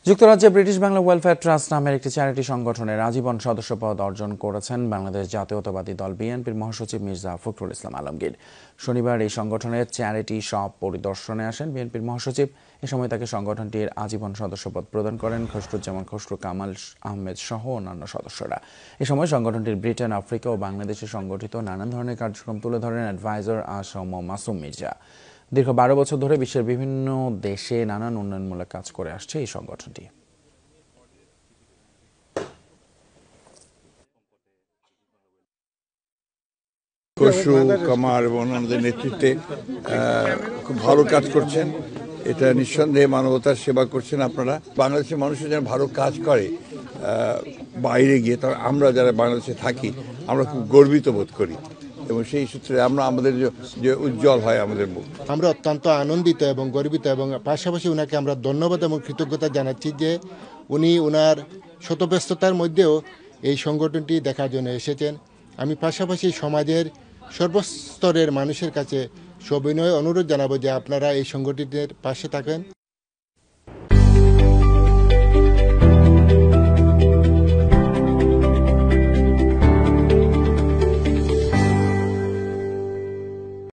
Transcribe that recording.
যুক্তরাজ্যে British Bangla welfare trust নামের একটি চ্যারিটি সংগঠনের আজীবন সদস্যপদ অর্জন করেছেন বাংলাদেশ জাতীয়তাবাদী দল বিএনপির মহাসচিব মির্জা ফখরুল ইসলাম আলমগীর। শনিবার এই সংগঠনের চ্যারিটি শপ পরিদর্শনে আসেন বিএনপির মহাসচিব। এ সময় তাকে সংগঠনটির আজীবন সদস্যপদ প্রদান করেন খসরুজ্জামান খসরু, কামাল আহমেদ সহ অন্যান্য সদস্যরা। এ সময় সংগঠনটির ব্রিটেন, আফ্রিকা ও বাংলাদেশে সংগঠিত নানান ধরনের কার্যক্রম তুলে ধরেন অ্যাডভাইজার আসম মাসুম মির্জা। দীর্ঘ 12 বছর ধরে বিশ্বের বিভিন্ন দেশে নানান উন্নয়নমূলক কাজ করে আসছে এই সংগঠনটি। খসরু, কামাল এবং অন্যদের নেতৃত্বে খুব ভালো কাজ করছেন। এটা নিঃসন্দেহে মানবতার সেবা করছেন আপনারা। বাংলাদেশের মানুষের যেন ভালো কাজ করে বাইরে গিয়ে, তার আমরা যারা বাংলাদেশে থাকি আমরা খুব গর্বিত বোধ করি এবং সেই সূত্রে আমাদের যে উজ্জ্বল হয় আমাদের মুখ। আমরা অত্যন্ত আনন্দিত এবং গর্বিত এবং পাশাপাশি ওনাকে আমরা ধন্যবাদ এবং কৃতজ্ঞতা জানাচ্ছি যে উনি ওনার শতব্যস্ততার মধ্যেও এই সংগঠনটি দেখার জন্য এসেছেন। আমি পাশাপাশি সমাজের সর্বস্তরের মানুষের কাছে সবিনয় অনুরোধ জানাবো যে আপনারা এই সংগঠনের পাশে থাকেন।